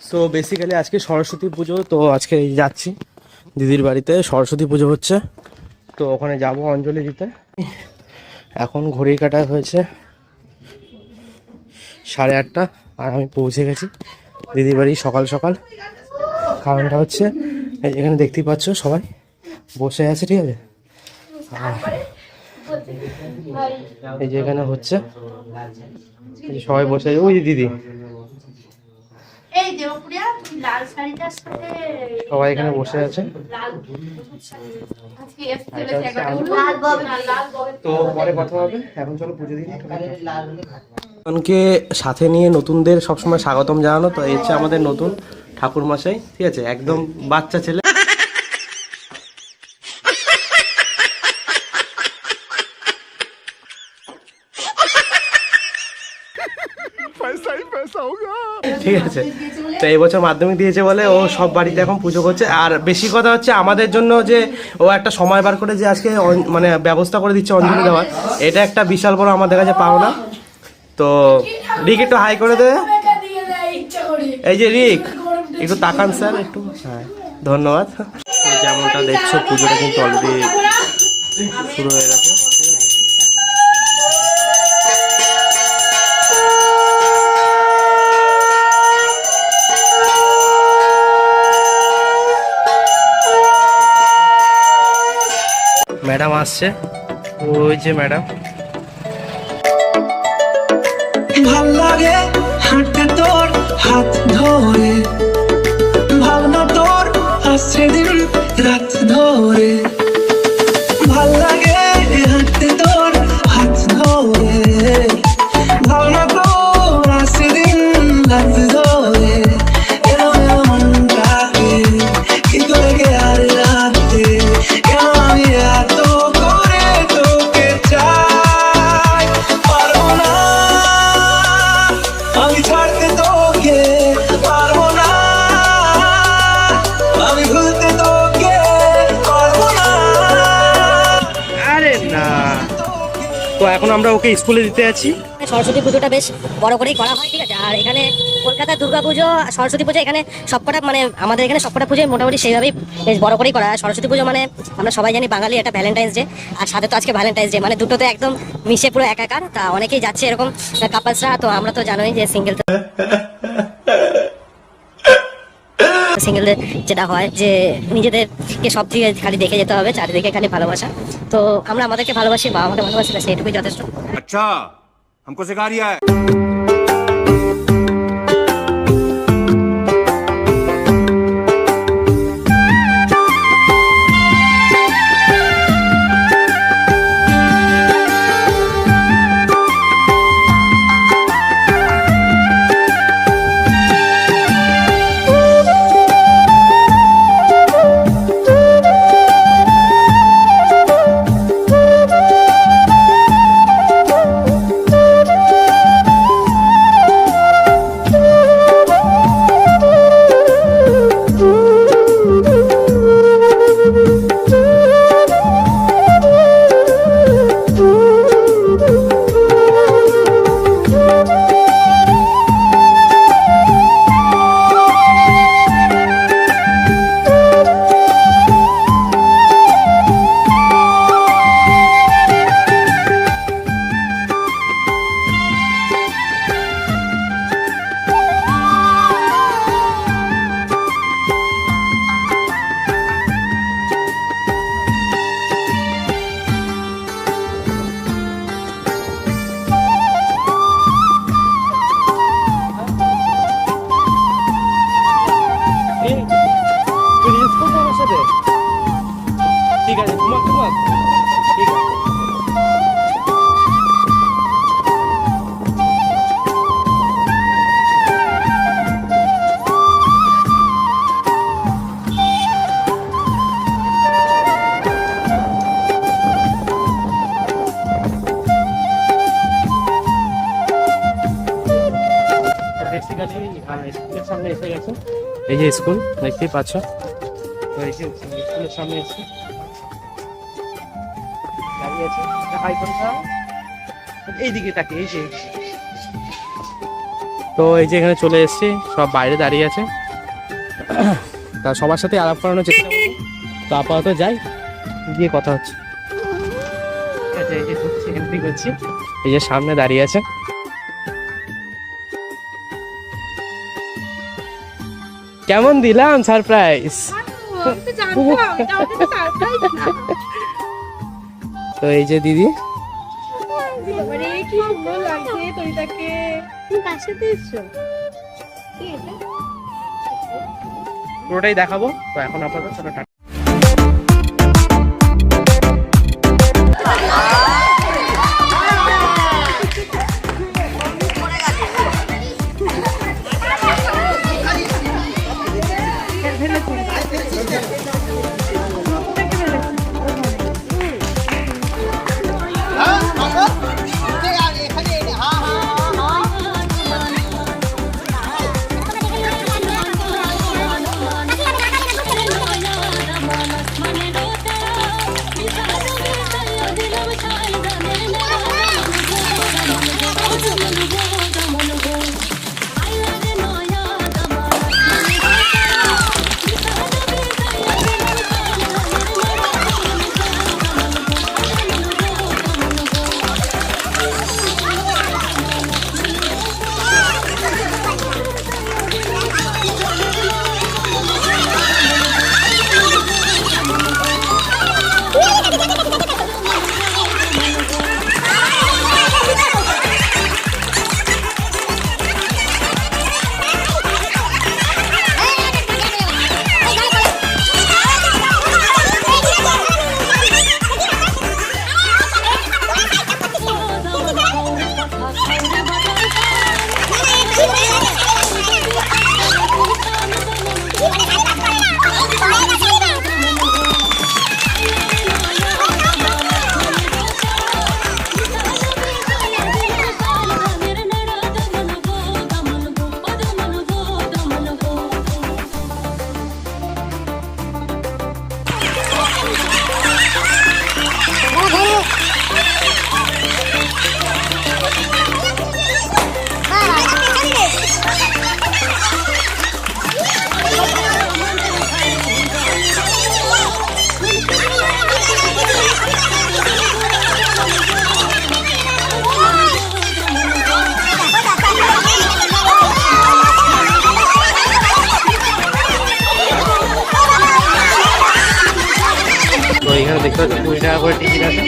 So basically আজকে সরস্বতী পুজো, তো আজকে যাচ্ছি দিদির বাড়িতে, সরস্বতী পুজো হচ্ছে, তো ওখানে যাব অঞ্জলি দিতে। এখন ঘড়ি কাটা হয়েছে 8:30 আর আমি পৌঁছে গেছি দিদির বাড়ি সকাল সকাল। কারণটা হচ্ছে এখানে দেখতেই পাচ্ছ সবাই বসে আছে, ঠিক আছে। আর এই যে এখানে হচ্ছে সবাই বসে আছে, ওই দিদি সবাই এখানে বসে আছে। তো পরে কথা হবে, এখন চলো পুজো দিই। সাথে নিয়ে নতুনদের সবসময় স্বাগতম জানানো, তো এই হচ্ছে আমাদের নতুন ঠাকুর মশাই, ঠিক আছে, একদম বাচ্চা ছেলে। ঠিক আছে, তো এই বছর মাধ্যমিক দিয়েছে বলে ও সব বাড়িতে এখন পুজো করছে। আর বেশি কথা হচ্ছে আমাদের জন্য যে ও একটা সময় বার করে যে আজকে মানে ব্যবস্থা করে দিচ্ছে অঞ্জলি দেওয়ার, এটা একটা বিশাল বড় আমাদের কাছে পাওনা। তো রিক একটু হাই করে দে, এই যে রিক একটু তাকান স্যার একটু, হ্যাঁ ধন্যবাদ। যেমনটা দেখছো পুজোটা কিন্তু অলরেডি শুরু হয়ে গেছে। ম্যাডাম আসছে, ওই যে ম্যাডাম। ভাল লাগে হাঁটতে তোর হাত ধরে, ভাবনা তোর আসছে দিন রাত ধরে। ভাল লাগে হাঁটতে তোর হাত ধরে, ভাবনা তোর আসছে দিন রাত ধরে। মনটাকে কি করে গে আর রাতে, কেন আমি এত করে তোকে চাই। পারবো না আমি ছাড়তে তোকে, পারবো না আমি ভুলতে তোকে, পারবো না। আরে না, তো এখন আমরা ওকে স্কুলে দিতে আছি। সরস্বতী পুজোটা বেশ বড় করেই করা হয়, ঠিক আছে। আর এখানে কলকাতার দুর্গা পুজো, সরস্বতী পুজো এখানে সবকটা মানে আমাদের এখানে সবকটা পুজোই মোটামুটি সেইভাবেই বেশ বড় করেই করা হয়। সরস্বতী পুজো মানে আমরা সবাই জানি বাঙালি একটা ভ্যালেন্টাইন্স ডে, আর সাথে তো আজকে ভ্যালেন্টাইন্স ডে, মানে দুটোতে একদম মিশে পুরো একাকার। তা অনেকেই যাচ্ছে এরকম কাপলসরা, তো আমরা তো জানোই যে সিঙ্গেলদের যেটা হয় যে নিজেদেরকে সব দিকে খালি দেখে যেতে হবে, চারিদিকে খালি ভালোবাসা। তো আমরা আমাদেরকে ভালোবাসি, বাবা মাকে ভালোবাসি, সেইটুকুই যথেষ্ট। अच्छा हमको सिखा रिया है। ঠিক আছে, ঠিক আছে। স্কুলের সামনে এসে গেছে, এই যে স্কুল দেখতেই পাচ্ছ, তো এই যে স্কুলের সামনে এসে দাঁড়িয়ে আছে। হাই করে এইদিকে তাকে, এই যে তো এই যে এখানে চলে এসেছি, সব বাইরে দাঁড়িয়ে আছে, তা সবার সাথে আলাপ করানোর চেষ্টা করবো। তো আপাতত যাই, গিয়ে কথা হচ্ছে। ঠিক আছে, এই যে ঢুকছি, এন্ট্রি করছি, এই যে সামনে দাঁড়িয়ে আছে। কেমন দিলাম সারপ্রাইজ? তো এই যে দিদি, কি সুন্দর লাগছে তোইটাকে। তুমি কার সাথে এসছো? পুরোটাই দেখাবো। তো এখন আপাতত ছোট টাটা। তো এখানে দেখতে পাচ্ছি 20 টাকা করে টিকিট আছে,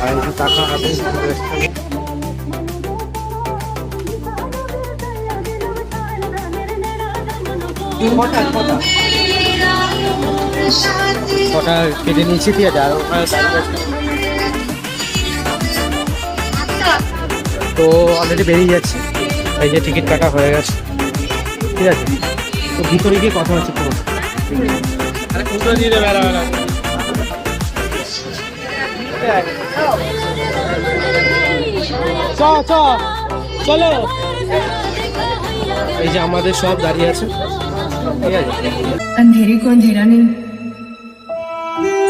আর এই যে টাকা হাতে কটা কেটে নিচ্ছি, ঠিক আছে। আর ওখানে তো অলরেডি বেরিয়ে যাচ্ছে, এই যে টিকিট কাটা হয়ে গেছে, ঠিক আছে। তো ভিতরে গিয়ে কথা হচ্ছে পুরো। চলো, এই যে আমাদের সব দাঁড়িয়ে আছে, ঠিক আছে। अंधेरे को अंधेरा नहीं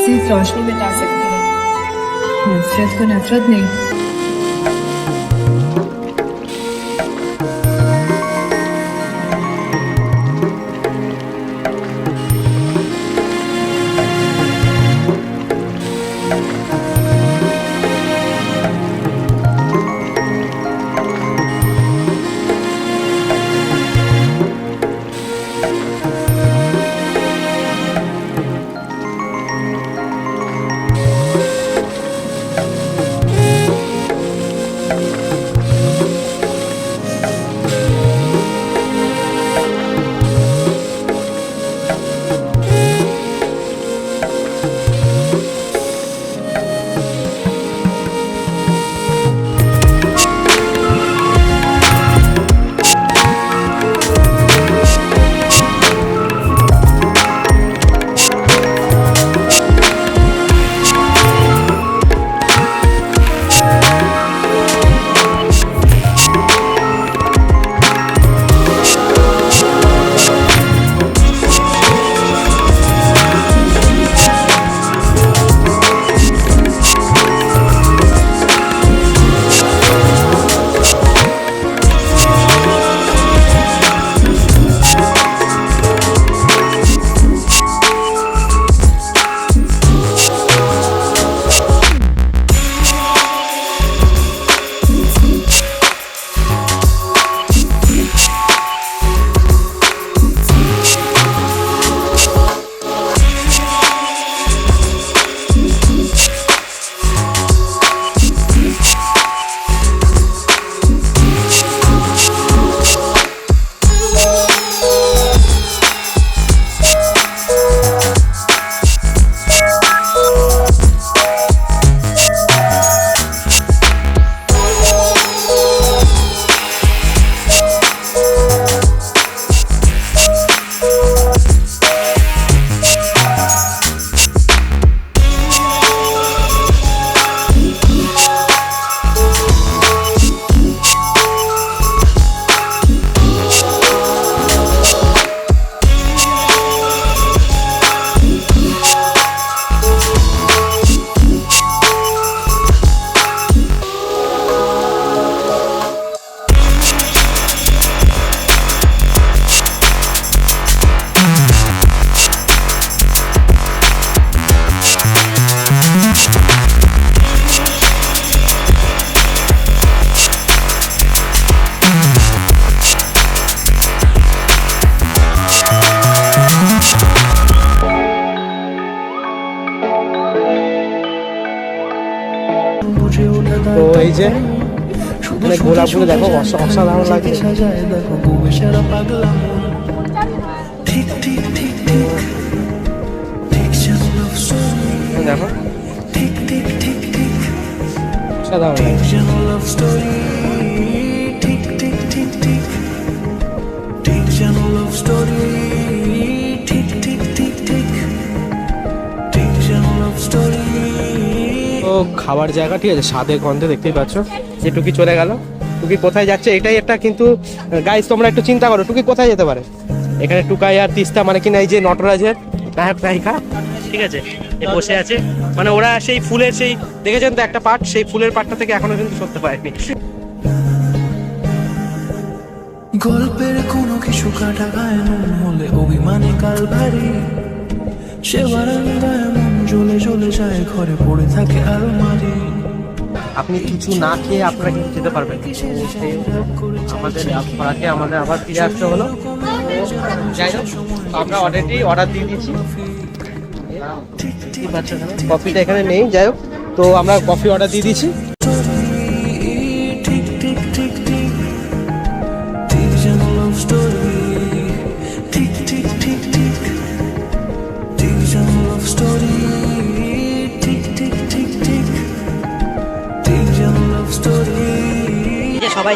सिर्फ रोशनी मिटा सकती है, नफरत को नफरत नहीं। যে মানে গোলাপগুলো দেখো অসাধারণ লাগে। সাজায় দেখো ঘুমে সারা পাগলা মন। ঠিক ঠিক ঠিক ঠিক ঠিক যেন লাভ স্টোরি। দেখো ঠিক ঠিক ঠিক ঠিক অসাধারণ লাগে। যেন লাভ স্টোরি। ঠিক ঠিক ঠিক ঠিক ঠিক যেন লাভ স্টোরি। ঠিক ঠিক ঠিক ঠিক ঠিক যেন লাভ স্টোরি। তো খাবার জায়গা ঠিক আছে, স্বাদে গন্ধে দেখতেই পাচ্ছ যে টুকি চলে গেল। টুকি কোথায় যাচ্ছে এটাই একটা কিন্তু গাইস তোমরা একটু চিন্তা করো, টুকি কোথায় যেতে পারে। এখানে টুকাই আর তিস্তা মানে কিনা এই যে নটরাজের নায়ক নায়িকা ঠিক আছে এ বসে আছে, মানে ওরা সেই ফুলের সেই দেখেছেন তো একটা পার্ট, সেই ফুলের পার্টটা থেকে এখনো কিন্তু সরতে পারেনি। গল্পের কোনো কিছু কাটা গায়ে নুন হলে অভিমানে কাল ভারী। সে বারান্দায় মন জ্বলে জ্বলে যায়, ঘরে পড়ে থাকে আলমারি। আপনি কিছু না খেয়ে আপনারা কিন্তু যেতে পারবেন। আমাদের ভাড়াকে আমাদের আবার ফিরে আসতে হলো। যাই হোক আমরা অলরেডি অর্ডার দিয়ে দিয়েছি, কফিটা এখানে নেই। যাই হোক তো আমরা কফি অর্ডার দিয়ে দিয়েছি। ঠিক ঠিক ঠিক ঠিক ঠিক যেন লাভ স্টোরি। ঠিক ঠিক ঠিক ঠিক ঠিক যেন লাভ স্টোরি। ঠিক ঠিক ঠিক ঠিক ঠিক যেন লাভ স্টোরি। যে সবাই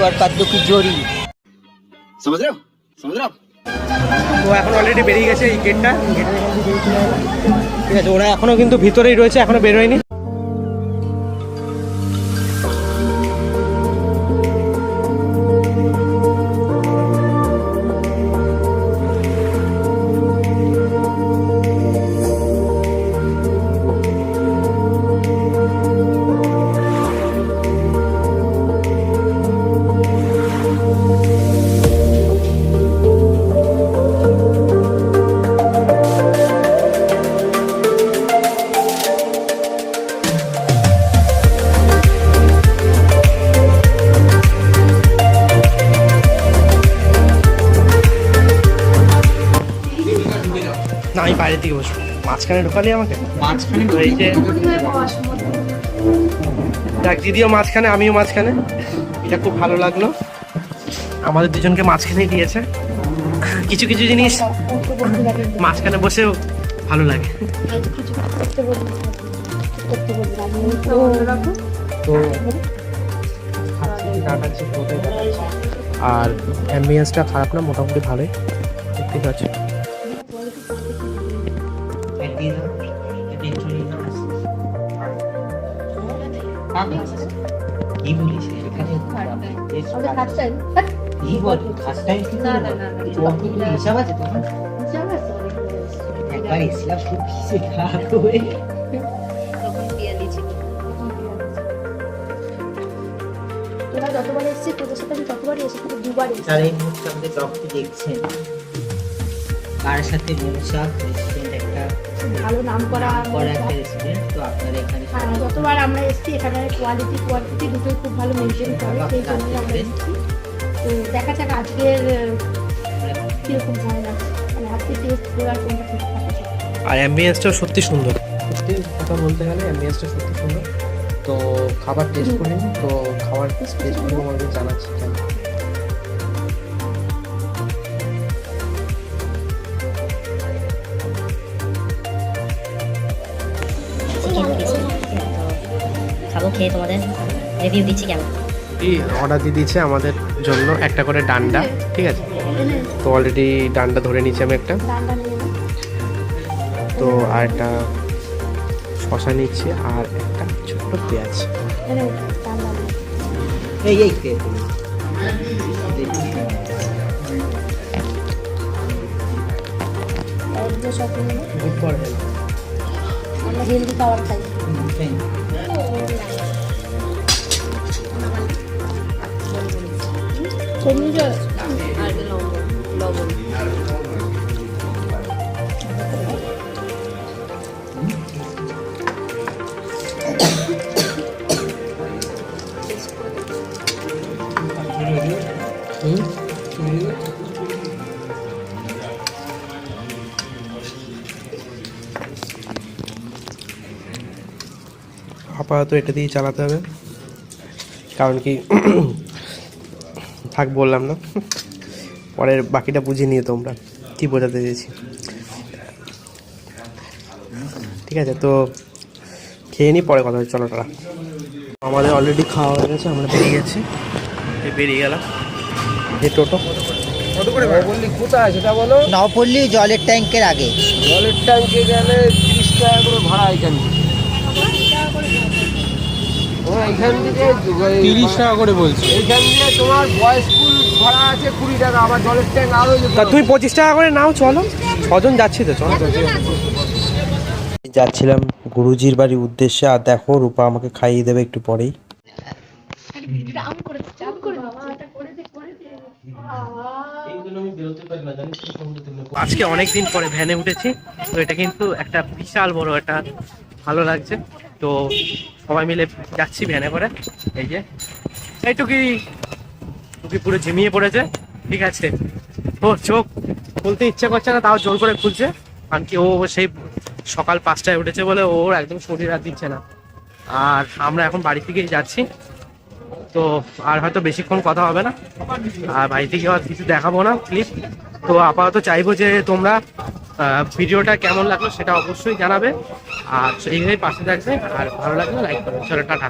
और कद्दू की जोड़ी। समझ रहे हो समझ रहे हो তো এখন অলরেডি বেরিয়ে গেছে এই গেটটা, ঠিক আছে। ওরা এখনো কিন্তু ভিতরেই রয়েছে, এখনো বেরোয়নি। না আমি বাইরের দিকে বসবো, মাঝখানে ঢোকালি আমাকে। মাঝখানে এই যে দেখ দিদিও মাঝখানে, আমিও মাঝখানে, এটা খুব ভালো লাগলো। আমাদের দুজনকে মাঝখানেই দিয়েছে। কিছু কিছু জিনিস মাঝখানে বসেও ভালো লাগে। তো আর অ্যাম্বিয়েন্সটা খারাপ না, মোটামুটি ভালোই, ঠিক আছে। কি বলিস এখানে কি বল খাসটাই হিসাব আছে তোমার? একবার ইসলাম খুব কিছু খাওয়া তোরা যতবার এসেছিস তোদের সাথে আমি ততবারই এসেছি, কিন্তু দুবার এসেছি। তার এই মুহূর্তে আমাদের ব্লগটি দেখছেন, কার সাথে মনসা রেস্টুরেন্ট একটা ভালো নাম করা একটা রেস্টুরেন্ট। তো আপনারা এখানে হ্যাঁ, যতবার আমরা এসেছি এখানে কোয়ালিটি দুটোই খুব ভালো মেনটেন করে, সেই জন্য আমরা এসেছি। তো দেখা যাক আজকের কিরকম হয় না, মানে আজকে টেস্ট দেওয়ার কোনটা ঠিক থাকে। আর অ্যাম্বিয়েন্সটাও সত্যি সুন্দর, সত্যি কথা বলতে গেলে অ্যাম্বিয়েন্সটা সত্যি সুন্দর। তো খাবার টেস্ট করিনি, তো খাবার টেস্ট করে আমাদের জানাচ্ছি কেন। খাবো, খেয়ে তোমাদের রিভিউ দিচ্ছি কেমন। অর্ডার দিয়ে দিয়েছে আমাদের জন্য একটা করে ডান্ডা, ঠিক আছে। তো অলরেডি ডান্ডা ধরে নিয়েছি আমি একটা, ডান্ডা নিয়ে নাও। তো আর একটা শশা নিচ্ছি আর একটা ছোট্ট পেঁয়াজ। এনে ডান্ডা নিয়ে। এই এই কে আর যে সব নিয়ে নাও। Good for health. আমরা হেলদি খাবার খাই। আপাতত এটা দিয়ে চালাতে হবে, কারণ কি থাক বললাম না, পরের বাকিটা বুঝে নিয়ে তোমরা কি বোঝাতে চেয়েছি, ঠিক আছে। তো খেয়ে নিই, পরে কথা হচ্ছে, চলো টাটা। আমাদের অলরেডি খাওয়া হয়ে গেছে, আমরা বেরিয়ে গেছি, বেরিয়ে গেলাম। এই টোটো কোথায় সেটা বলো। নবপল্লী জলের ট্যাঙ্কের আগে। জলের ট্যাঙ্কে গেলে 30 টাকা করে ভাড়া এখান থেকে। তোমার এখান থেকে 30 টাকা করে বলছি। এইখান থেকে তোমার বয়েজ স্কুল ভাড়া আছে 20 টাকা, আবার জলের ট্যাঙ্ক আরো যেতে তা হবে। তুমি 25 টাকা করে নাও, চলো, 6 জন যাচ্ছি তো, চলো। যাচ্ছিলাম গুরুজির বাড়ির উদ্দেশ্যে, আর দেখো রূপা আমাকে খাইয়ে দেবে একটু পরেই। আজকে অনেকদিন পরে ভ্যানে উঠেছি, তো এটা কিন্তু একটা বিশাল বড় একটা ভালো লাগছে। তো সবাই মিলে যাচ্ছি ভ্যানে করে। এই যে এইটুকি পুরো ঝিমিয়ে পড়েছে, ঠিক আছে। ও চোখ খুলতে ইচ্ছা করছে না, তাও জোর করে খুলছে, কারণ কি ও সেই সকাল 5টায় উঠেছে বলে ওর একদম শরীর আর দিচ্ছে না। আর আমরা এখন বাড়ি থেকেই যাচ্ছি, তো আর হয়তো বেশিক্ষণ কথা হবে না, আর বাড়ি থেকে আর কিছু দেখাবো না ক্লিপ। তো আপাতত চাইবো যে তোমরা ভিডিওটা কেমন লাগলো সেটা অবশ্যই জানাবে, আর এইভাবেই পাশে থাকবে, আর ভালো লাগলে লাইক করবে। চলো টাটা।